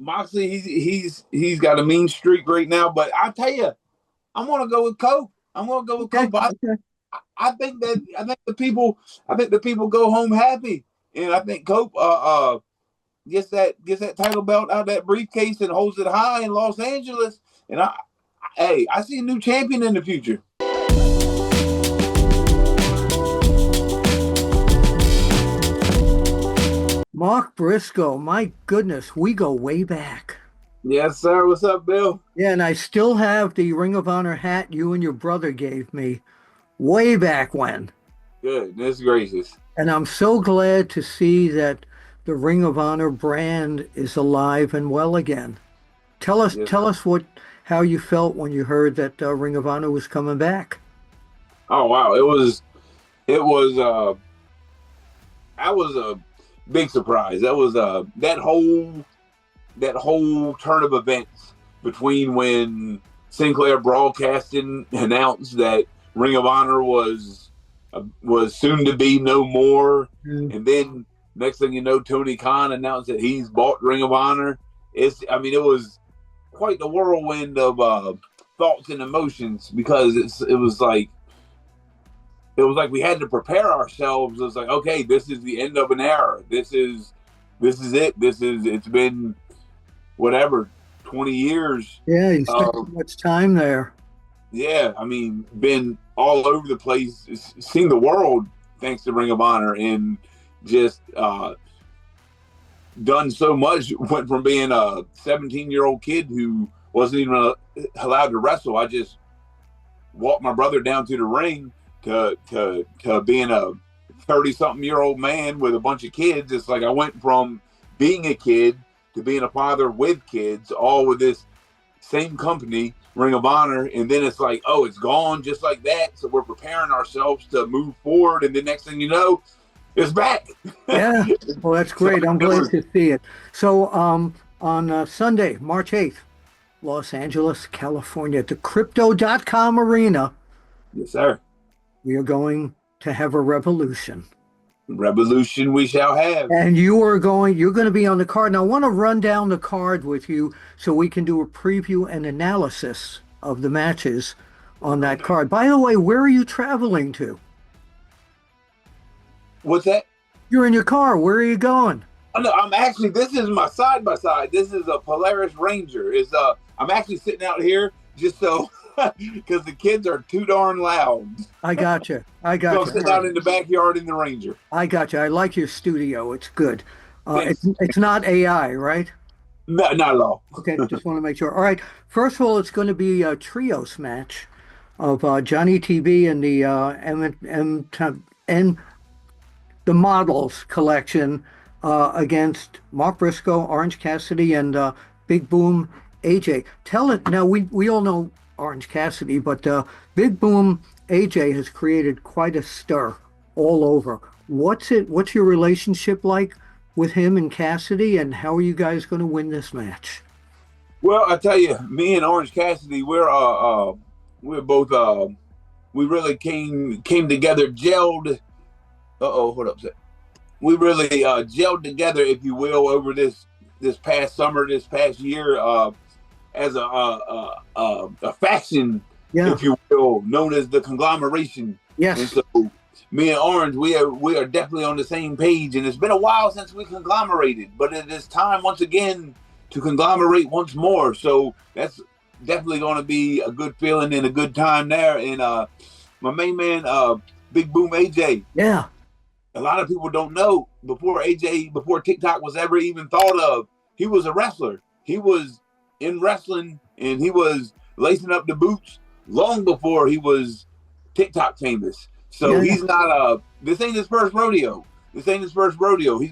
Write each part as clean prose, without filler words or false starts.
Moxley, he's got a mean streak right now. But I tell you, I'm gonna go with Cope. I'm gonna go with Okay. Cope. I think the people go home happy, and I think Cope gets that title belt out of that briefcase and holds it high in Los Angeles. And I see a new champion in the future. Mark Briscoe, my goodness, we go way back. Yes, sir. What's up, Bill? Yeah, and I still have the Ring of Honor hat you and your brother gave me way back when. Goodness gracious. And I'm so glad to see that the Ring of Honor brand is alive and well again. Yes. Tell us how you felt when you heard that Ring of Honor was coming back. Oh wow, that was a big surprise. That was that whole turn of events between when Sinclair Broadcasting announced that Ring of Honor was soon to be no more, and then next thing you know, Tony Khan announced that he's bought Ring of Honor. It was quite the whirlwind of thoughts and emotions, because it was like we had to prepare ourselves. It was like, okay, this is the end of an era. This is it. It's been whatever 20 years. Yeah, you spent so much time there. Yeah, I mean, been all over the place, seen the world thanks to Ring of Honor, and just done so much. Went from being a 17-year-old kid who wasn't even allowed to wrestle. I just walked my brother down to the ring to being a 30-something-year-old man with a bunch of kids. It's like I went from being a kid to being a father with kids, all with this same company, Ring of Honor, and then it's like, oh, it's gone just like that. So we're preparing ourselves to move forward, and the next thing you know, it's back. Yeah, well, that's great. I'm glad to see it. So on Sunday, March 8th, Los Angeles, California, at the Crypto.com Arena. Yes, sir. We are going to have a revolution. Revolution we shall have. And you're going to be on the card. Now, I want to run down the card with you so we can do a preview and analysis of the matches on that card. By the way, where are you traveling to? What's that? You're in your car. Where are you going? Oh, no, this is my side-by-side. This is a Polaris Ranger. I'm actually sitting out here just so, because the kids are too darn loud. I got you. So I'm sitting out in the backyard in the Ranger. I got you. I like your studio. It's good. It's not AI, right? No, not at all. Okay, just want to make sure. All right. First of all, it's going to be a trios match of Johnny TB and the Models collection against Mark Briscoe, Orange Cassidy, and Big Boom AJ. Tell it now. We all know Orange Cassidy, but Big Boom AJ has created quite a stir all over. What's your relationship like with him and Cassidy, and how are you guys going to win this match? Well, I tell you, me and Orange Cassidy, we're both we really came together, gelled. Hold up a sec. We really gelled together, if you will, over this past summer, this past year, as a faction, if you will, known as the Conglomeration. Yes. And so me and Orange, we are definitely on the same page, and it's been a while since we conglomerated, but it is time once again to conglomerate once more. So that's definitely going to be a good feeling and a good time there. And my main man, Big Boom AJ. Yeah. A lot of people don't know, before TikTok was ever even thought of, he was a wrestler. He was in wrestling, and he was lacing up the boots long before he was TikTok famous. So he's not this ain't his first rodeo. He's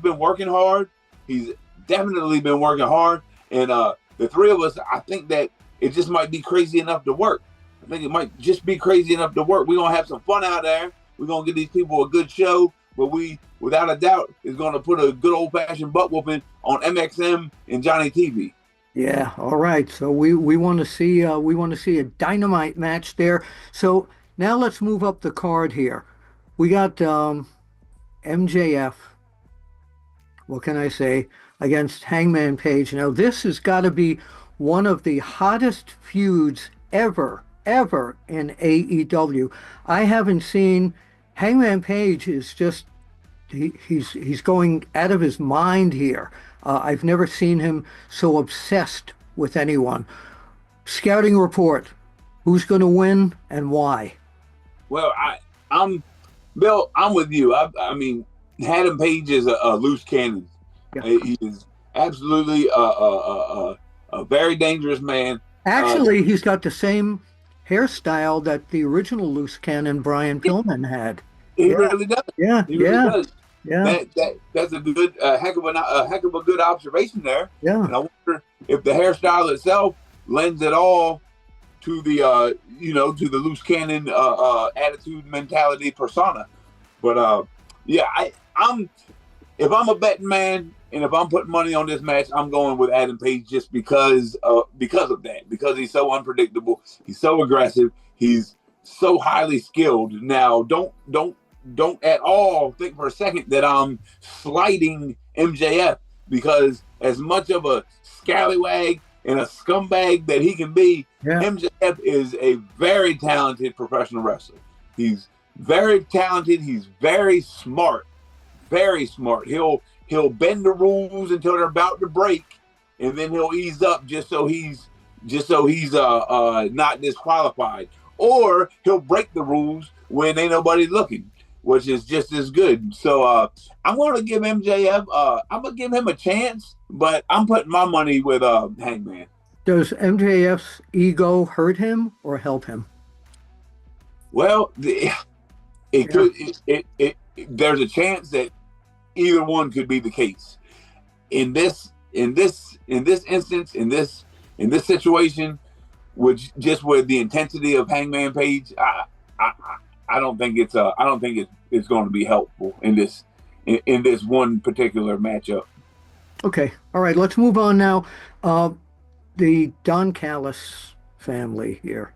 been working hard. He's definitely been working hard. And the three of us, I think that it just might be crazy enough to work. I think it might just be crazy enough to work. We're going to have some fun out there. We're going to give these people a good show. But we, without a doubt, is going to put a good old-fashioned butt whooping on MXM and Johnny TV. Yeah, all right. So we want to see a dynamite match there. So now let's move up the card here. We got MJF. What can I say? against Hangman Page. Now, this has got to be one of the hottest feuds ever in AEW. I haven't seen Hangman Page is just he's going out of his mind here. I've never seen him so obsessed with anyone. Scouting report: who's going to win and why? Well, I'm Bill. I'm with you. I mean, Adam Page is a loose cannon. Yeah. He is absolutely a very dangerous man. Actually, he's got the same hairstyle that the original loose cannon Brian Pillman had. He Yeah. really does. Yeah, He really does. yeah, That's a good heck of a good observation there. yeah. And I wonder if the hairstyle itself lends at all to the to the loose cannon attitude, mentality, persona. But yeah, I'm if I'm a betting man and if I'm putting money on this match, I'm going with Adam Page just because of that. Because he's so unpredictable, he's so aggressive, he's so highly skilled. Now, don't at all think for a second that I'm slighting MJF, because as much of a scallywag and a scumbag that he can be, Yeah. MJF is a very talented professional wrestler. He's very talented. He's very smart. Very smart. He'll bend the rules until they're about to break, and then he'll ease up just so he's not disqualified. Or he'll break the rules when ain't nobody looking, which is just as good. So I'm going to give MJF. I'm going to give him a chance, but I'm putting my money with Hangman. Does MJF's ego hurt him or help him? Well, there's a chance that either one could be the case. In this instance, in this situation, with the intensity of Hangman Page, I don't think it's going to be helpful in this one particular matchup. Okay, all right. Let's move on now. The Don Callis family here.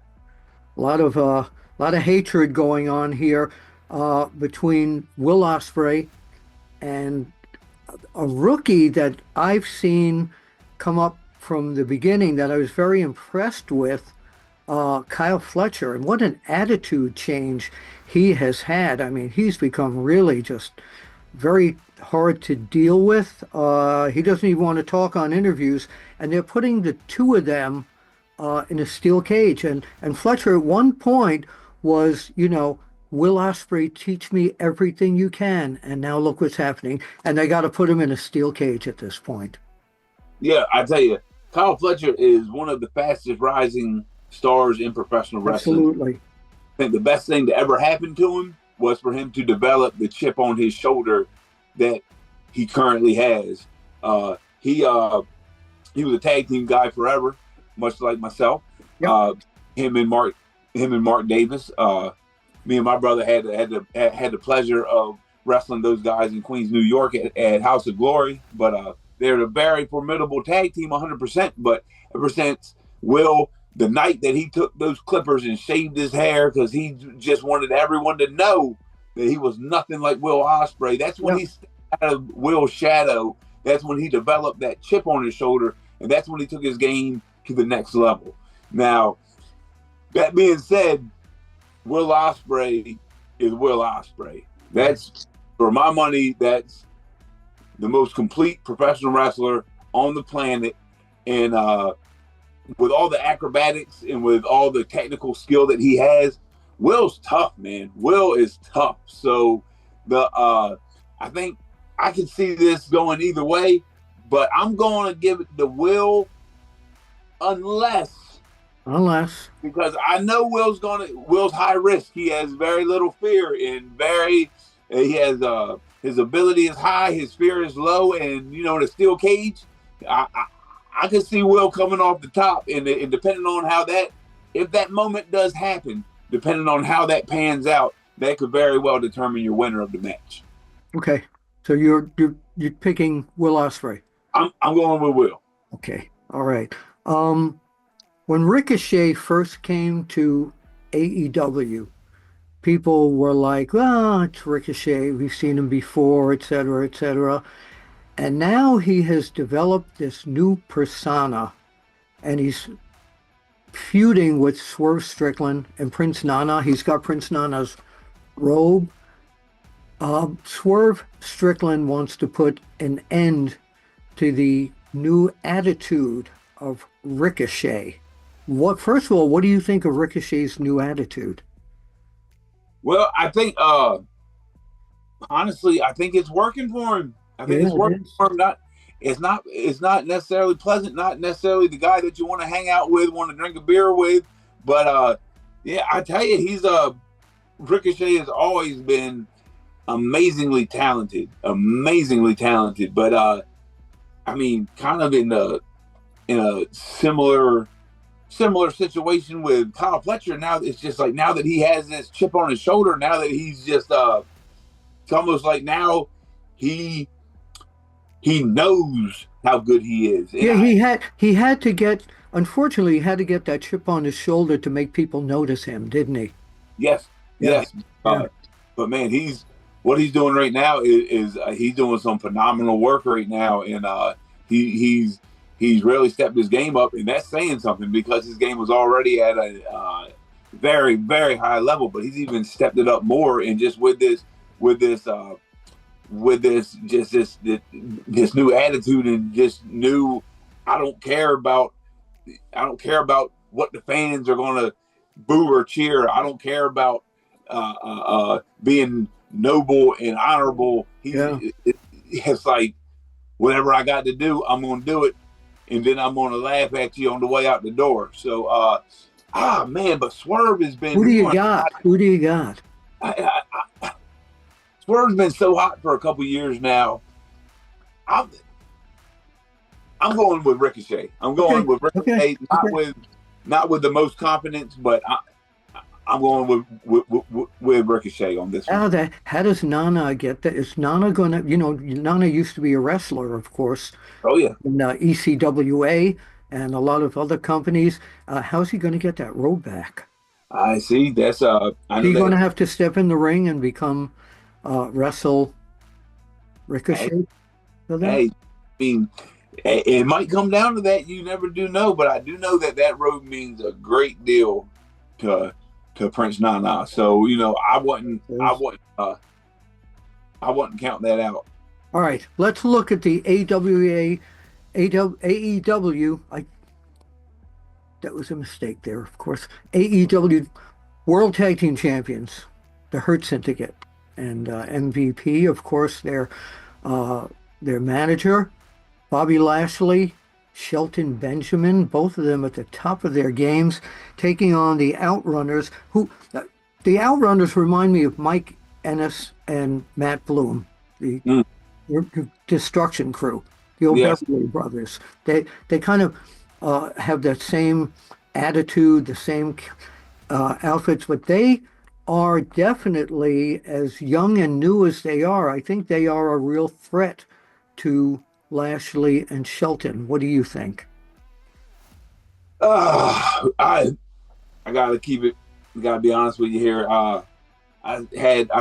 A lot of hatred going on here between Will Ospreay and a rookie that I've seen come up from the beginning that I was very impressed with, Kyle Fletcher, and what an attitude change he has had. I mean, he's become really just very hard to deal with. He doesn't even want to talk on interviews, and they're putting the two of them in a steel cage. And Fletcher at one point was, Will Ospreay, teach me everything you can. And now look what's happening. And they got to put him in a steel cage at this point. Yeah, I tell you, Kyle Fletcher is one of the fastest rising stars in professional wrestling. Absolutely. I think the best thing to ever happen to him was for him to develop the chip on his shoulder that he currently has. He was a tag team guy forever, much like myself. Yep. Him and Mark Davis. Me and my brother had the pleasure of wrestling those guys in Queens, New York at House of Glory. But they're a very formidable tag team, 100%. But ever since Will, the night that he took those clippers and shaved his hair because he just wanted everyone to know that he was nothing like Will Ospreay, that's when he stepped out of Will's shadow. That's when he developed that chip on his shoulder, and that's when he took his game to the next level. Now, that being said, Will Ospreay is Will Ospreay. That's, for my money, that's the most complete professional wrestler on the planet. And with all the acrobatics and with all the technical skill that he has, Will's tough, man. Will is tough. So I think I can see this going either way, but I'm going to give it to Will unless because I know Will's high risk. He has very little fear and he has his ability is high, his fear is low, and the steel cage, I can see Will coming off the top, and depending on if that moment does happen, depending on how that pans out, that could very well determine your winner of the match. Okay, so you're picking Will Ospreay. I'm going with Will. Okay, all right. When Ricochet first came to AEW, people were like, "Oh, it's Ricochet. We've seen him before, etc., etc." And now he has developed this new persona, and he's feuding with Swerve Strickland and Prince Nana. He's got Prince Nana's robe. Swerve Strickland wants to put an end to the new attitude of Ricochet. First of all, what do you think of Ricochet's new attitude? Well, I think honestly, I think it's working for him. I think Yeah, it's it working is. for him. It's not necessarily pleasant, not necessarily the guy that you want to hang out with, want to drink a beer with. But yeah, I tell you, Ricochet has always been amazingly talented. Amazingly talented. But I mean, kind of in a similar situation with Kyle Fletcher. Now it's just like, now that he has this chip on his shoulder, now that he's just it's almost like now he knows how good he is. And Yeah, he had to get unfortunately he had to get that chip on his shoulder to make people notice him, didn't he? yes, Yeah, yes. yeah. But man, what he's doing right now is he's doing some phenomenal work right now, and he's really stepped his game up, and that's saying something because his game was already at a very, very high level, but he's even stepped it up more, and just with this this new attitude, and just new, I don't care about what the fans are going to boo or cheer. I don't care about being noble and honorable. Yeah. It's like, whatever I got to do, I'm going to do it, and then I'm going to laugh at you on the way out the door. So man, but Swerve has been. Who do you got? Who do you got? Swerve's been so hot for a couple years now. I'm going with Ricochet. I'm going with Ricochet, Okay. not with the most confidence, but I'm going with Ricochet on this one. How does Nana get that? Is Nana gonna, Nana used to be a wrestler, of course, Oh yeah, in ECWA and a lot of other companies. How's he gonna get that robe back? I see. That's I Is know he gonna that. have to step in the ring and become wrestle Hey, Ricochet for that? hey, I mean, it might come down to that. You never do know, but I do know that that robe means a great deal to Prince Nana. So I wouldn't count that out. All right, let's look at the AEW. That was a mistake there, of course. AEW World Tag Team Champions, the Hurt Syndicate, and MVP, of course, their manager, Bobby Lashley, Shelton Benjamin, both of them at the top of their games, taking on the Outrunners. The Outrunners remind me of Mike Ennis and Matt Bloom, the Mm, Destruction Crew, the old yes. Beverly Brothers. They kind of have that same attitude, the same outfits, but they are definitely, as young and new as they are, I think they are a real threat to Lashley and Shelton. What do you think? I gotta keep it. Gotta be honest with you here. I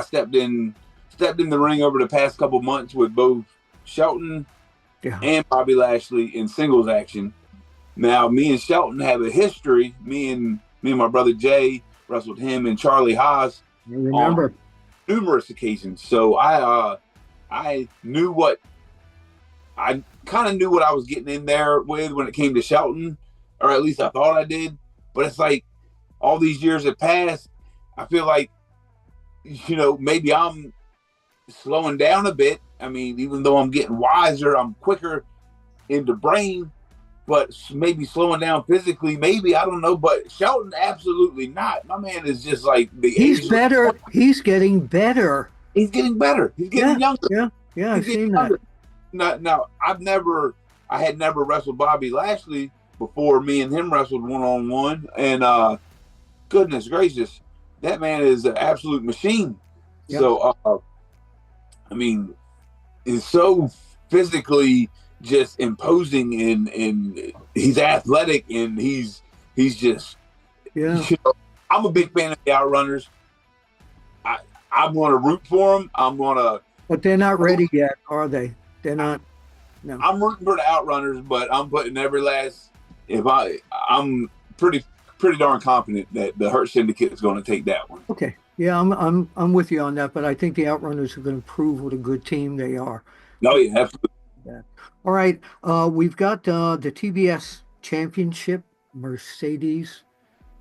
stepped in the ring over the past couple months with both Shelton Yeah, and Bobby Lashley in singles action. Now, me and Shelton have a history. Me and my brother Jay wrestled him and Charlie Haas I on remember. numerous occasions. So I knew what I kind of knew what I was getting in there with when it came to Shelton, or at least I thought I did. But it's like, all these years have passed. I feel like, maybe I'm slowing down a bit. I mean, even though I'm getting wiser, I'm quicker in the brain, but maybe slowing down physically, maybe, I don't know. But Shelton, absolutely not. My man is just like the He's age. better. He's getting better. He's getting better. He's Yeah, getting younger. yeah, yeah. He's I've getting seen that. younger. Now, I had never wrestled Bobby Lashley before me and him wrestled one-on-one. And goodness gracious, that man is an absolute machine. Yeah, So, I mean, he's so physically just imposing, and he's athletic, and he's just, yeah. I'm a big fan of the Outrunners. I'm going to root for him. I'm going to, But they're not ready yet, are they? They're not. No. I'm rooting for the Outrunners, but I'm putting every last. I'm pretty darn confident that the Hurt Syndicate is going to take that one. Okay. Yeah, I'm with you on that, but I think the Outrunners are going to prove what a good team they are. No, yeah, absolutely. Yeah. All right. We've got the TBS Championship, Mercedes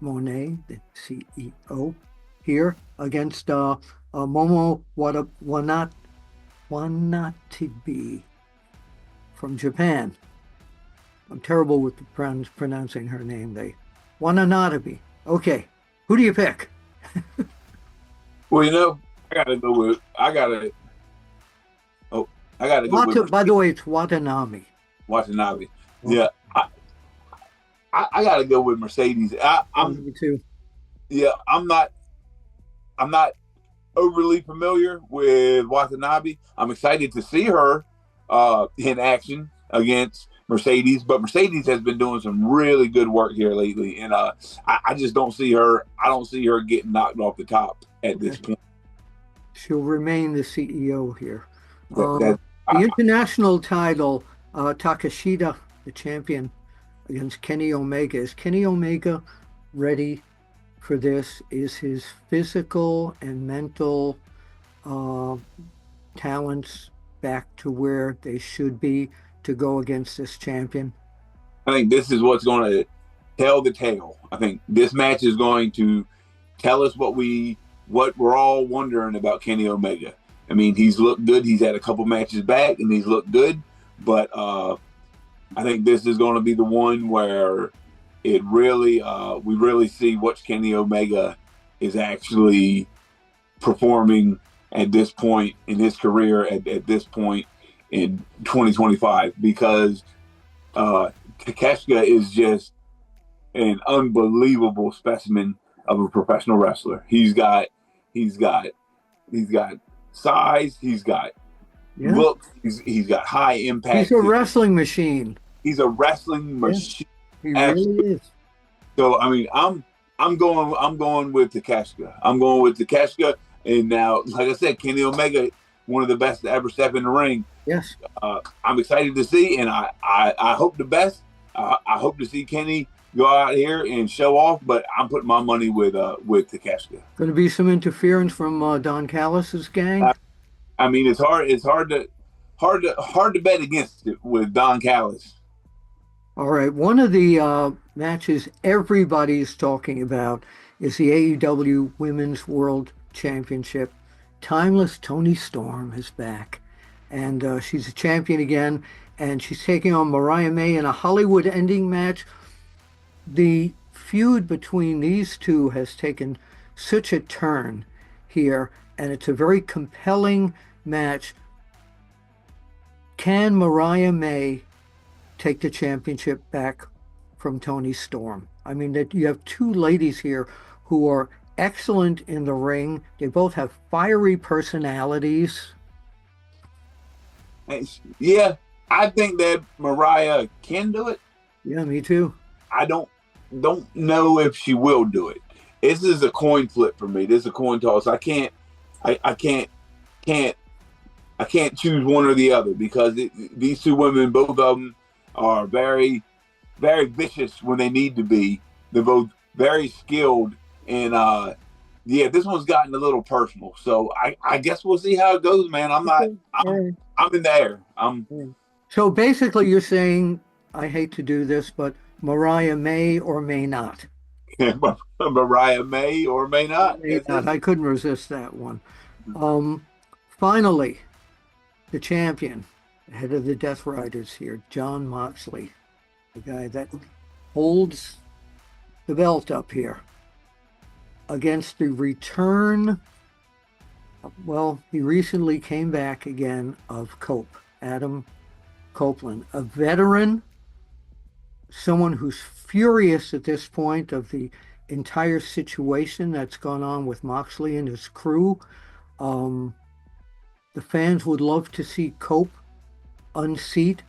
Monet, the CEO, here against Momo Watanabe from Japan. I'm terrible with pronouncing her name. Watanabe. Okay. Who do you pick? Well, I gotta go with By the way, it's Watanabe. Watanabe. Yeah, I gotta go with Mercedes. Me too. Yeah, I'm not overly familiar with Watanabe. I'm excited to see her in action against Mercedes, but Mercedes has been doing some really good work here lately, and I just don't see her. I don't see her getting knocked off the top at this point. She'll remain the CEO here. The international title, Takashita, the champion, against Kenny Omega. Is Kenny Omega ready for this? Is his physical and mental talents back to where they should be to go against this champion? I think this is what's going to tell the tale. I think this match is going to tell us what we're all wondering about Kenny Omega. I mean, he's looked good. He's had a couple matches back, and he's looked good. But I think this is going to be the one where we really see what Kenny Omega is actually performing at this point in his career, at this point in 2025, because Takeshita is just an unbelievable specimen of a professional wrestler. He's got size, he's got looks, he's got high impact. He's a wrestling machine. He's a wrestling machine. He really is. So I mean, I'm going with Takeshita. I'm going with Takeshita, and now, like I said, Kenny Omega, one of the best to ever step in the ring. Yes. I'm excited to see, and I hope the best. I hope to see Kenny go out here and show off, but I'm putting my money with Takeshita. Going to be some interference from Don Callis's gang. I mean, it's hard to bet against it with Don Callis. All right, one of the matches everybody's talking about is the AEW Women's World Championship. Timeless Toni Storm is back, and she's a champion again, and she's taking on Mariah May in a Hollywood-ending match. The feud between these two has taken such a turn here, and it's a very compelling match. Can Mariah May take the championship back from Toni Storm? I mean, that you have two ladies here who are excellent in the ring. They both have fiery personalities. Yeah, I think that Mariah can do it. Yeah, me too. I don't know if she will do it. This is a coin flip for me. This is a coin toss. I can't choose one or the other, because these two women, both of them, are very, very vicious when they need to be. They're both very skilled, and this one's gotten a little personal. So I guess we'll see how it goes, man. I'm in the air. So basically, you're saying, I hate to do this, but Mariah may or may not. Mariah may or may not. I couldn't resist that one. Finally, the champion, the head of the Death Riders here, Jon Moxley, the guy that holds the belt up here, against the return. Well, he recently came back again of Adam Copeland, a veteran, someone who's furious at this point of the entire situation that's gone on with Moxley and his crew. The fans would love to see Cope unseat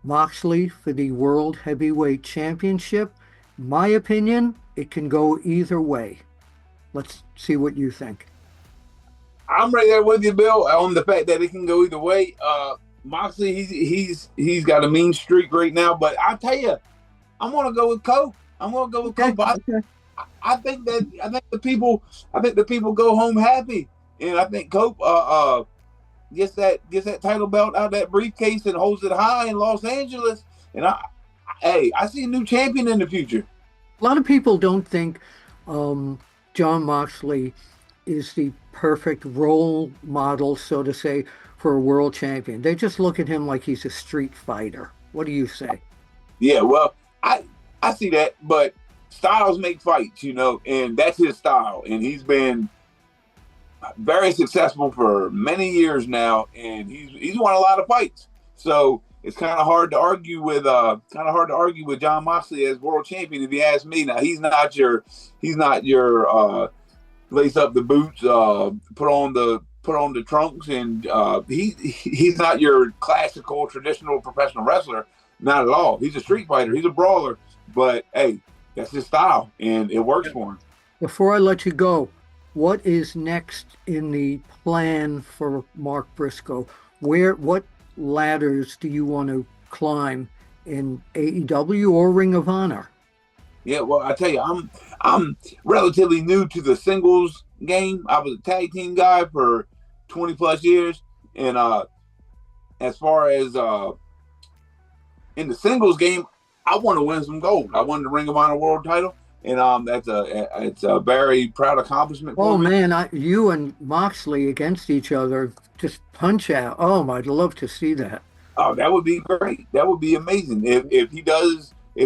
Moxley for the World Heavyweight Championship. My opinion, it can go either way. Let's see what you think. I'm right there with you, Bill, on the fact that it can go either way. Moxley, he's got a mean streak right now, but I tell you, I'm gonna go with Cope. I'm gonna go with Cope. I think the people go home happy, and I think Cope gets that title belt out of that briefcase and holds it high in Los Angeles. And I see a new champion in the future. A lot of people don't think Jon Moxley is the perfect role model, so to say, for a world champion. They just look at him like he's a street fighter. What do you say? Yeah, well, I see that, but styles make fights, and that's his style. And he's been very successful for many years now, and he's won a lot of fights. So it's kind of hard to argue with Jon Moxley as world champion, if you ask me. Now he's not your lace up the boots, put on the trunks, and he's not your classical traditional professional wrestler. Not at all. He's a street fighter. He's a brawler. But hey, that's his style, and it works for him. Before I let you go, what is next in the plan for Mark Briscoe? What ladders do you want to climb in AEW or Ring of Honor? Yeah, well, I tell you, I'm relatively new to the singles game. I was a tag team guy for 20 plus years, and as far as in the singles game, I want to win some gold. I won the Ring of Honor World Title, and it's a very proud accomplishment. Oh man, you and Moxley against each other, just punch out. Oh, I'd love to see that. Oh, that would be great. That would be amazing. If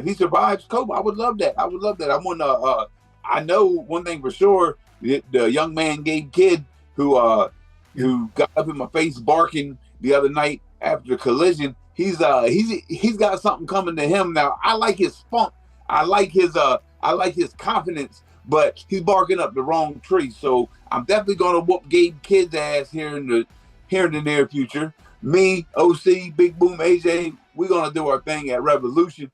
he survives Kobe, I would love that. I know one thing for sure. The young man Gabe Kidd who got up in my face barking the other night after the collision. He's got something coming to him now. I like his spunk. I like his confidence, but he's barking up the wrong tree. So I'm definitely gonna whoop Gabe Kidd's ass here in the near future. Me, OC, Big Boom, AJ, we're gonna do our thing at Revolution.